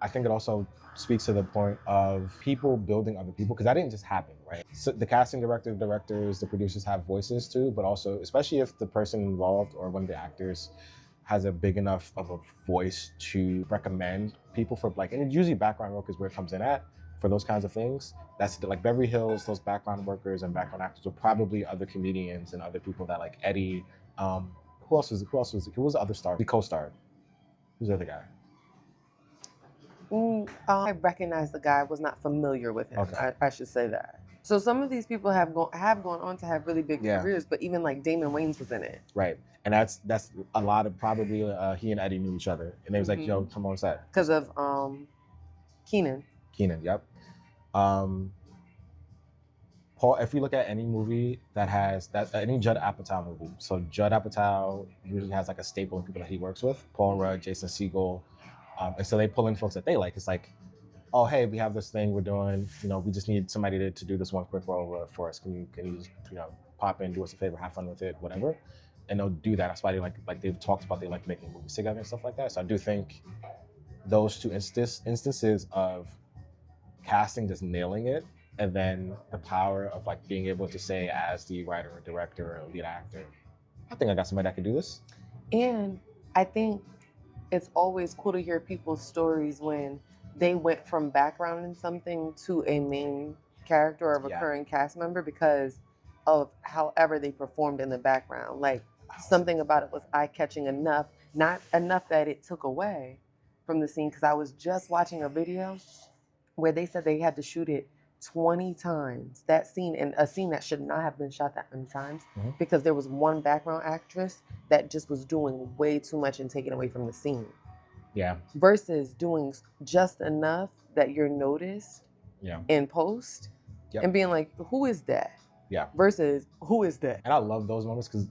I think it also speaks to the point of people building other people because that didn't just happen, right? So the casting director, the directors, the producers have voices too, but also, especially if the person involved or one of the actors has a big enough of a voice to recommend people for like, and it's usually background work is where it comes in at for those kinds of things. That's like Beverly Hills, those background workers and background actors were probably other comedians and other people that like Eddie. Who was the other star? The co-star. Who's the other guy? I recognize the guy, was not familiar with him. Okay. I should say that. So some of these people have gone on to have really big careers, but even like Damon Wayans was in it. Right. And that's a lot of probably he and Eddie knew each other. And they was like, yo, come on set. Because of Keenen. Keenen, yep. Paul, if you look at any movie that has that any Judd Apatow movie, so Judd Apatow usually has like a staple of people that he works with, Paul Rudd, Jason Segel, and so they pull in folks that they like. It's like, oh hey, we have this thing we're doing, we just need somebody to do this one quick role for us. Can you just pop in, do us a favor, have fun with it, whatever. And they'll do that. That's why they like they've talked about they like making movies together and stuff like that. So I do think those two instances of casting just nailing it, and then the power of like being able to say as the writer or director or lead actor, I think I got somebody that can do this. And I think it's always cool to hear people's stories when they went from background in something to a main character or a recurring cast member because of however they performed in the background. Like something about it was eye-catching enough, not enough that it took away from the scene. Because I was just watching a video where they said they had to shoot it 20 times, that scene, and a scene that should not have been shot that many times, because there was one background actress that just was doing way too much and taking away from the scene. Yeah. Versus doing just enough that you're noticed in post and being like, who is that? Yeah. Versus, who is that? And I love those moments because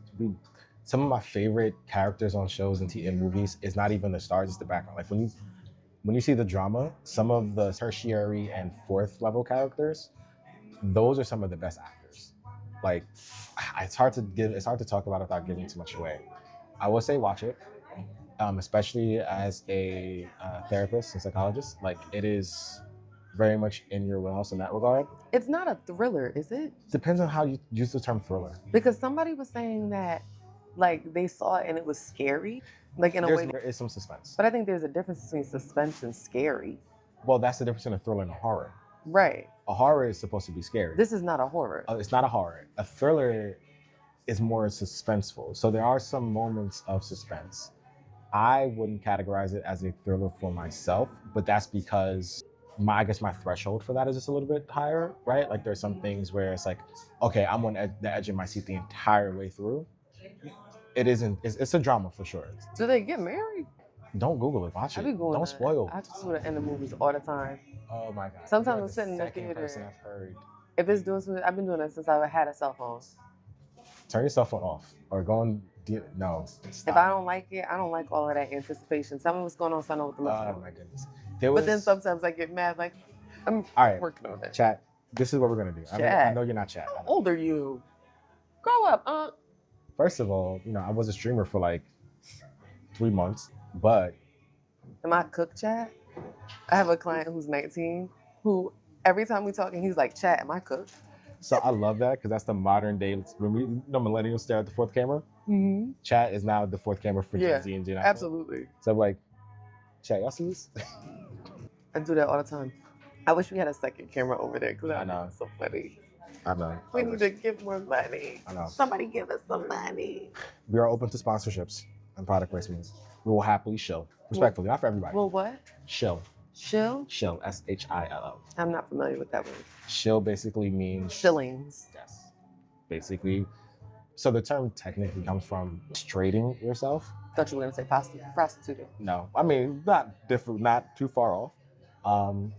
some of my favorite characters on shows and in movies is not even the stars, it's the background. Like when you see the drama, some of the tertiary and fourth level characters, those are some of the best actors. Like it's hard to talk about it without giving too much away. I would say watch it, especially as a therapist and psychologist. Like it is very much in your wheelhouse in that regard. It's not a thriller, is it? Depends on how you use the term thriller. Because somebody was saying that like they saw it and it was scary. Like in a way there is some suspense. But I think there's a difference between suspense and scary. Well, that's the difference in a thriller and a horror. Right. A horror is supposed to be scary. This is not a horror. It's not a horror. A thriller is more suspenseful. So there are some moments of suspense. I wouldn't categorize it as a thriller for myself, but that's because I guess my threshold for that is just a little bit higher, right? Like there's some things where it's like, okay, I'm on the edge of my seat the entire way through. It's a drama for sure. Do they get married? Don't Google it, watch it. Don't spoil. I just want to end the movies all the time. Oh my God. Sometimes I'm sitting in the theater. I've heard. If it's doing something, I've been doing it since I had a cell phone. Turn your cell phone off or go and no. Stop. If I don't like it, I don't like all of that anticipation. Tell me what's going on so I know what to look for. Oh my goodness. But then sometimes I get mad, like, I'm working on it. Chat, this is what we're going to do. I know you're not chat. How old are you? Grow up, First of all, I was a streamer for like 3 months, but... Am I cook, chat? I have a client who's 19 who every time we talk and he's like, chat, am I cooked? So I love that because that's the modern day, when millennials stare at the fourth camera. Mm-hmm. Chat is now the fourth camera for Gen Z and Gen Alpha. Absolutely. So I'm like, chat, y'all see this? I do that all the time. I wish we had a second camera over there because I know. It's so funny. I know. We need to give more money. I know. Somebody give us some money. We are open to sponsorships and product placements. We will happily shill. Respectfully, not for everybody. Well, what? Shill. Shill? Shill, S-H-I-L-L. I'm not familiar with that word. Shill basically means... Shillings. Yes. Basically. So the term technically comes from trading yourself. Thought you were going to say prostituting. No. I mean, not too far off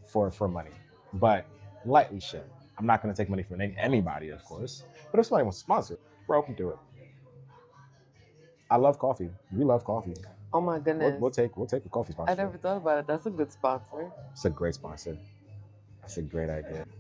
for money. But lightly shill. I'm not going to take money from anybody, of course. But if somebody wants to sponsor, we're open to it. I love coffee. We love coffee. Oh my goodness. We'll take a coffee sponsor. I never thought about it. That's a good sponsor. It's a great sponsor. It's a great idea.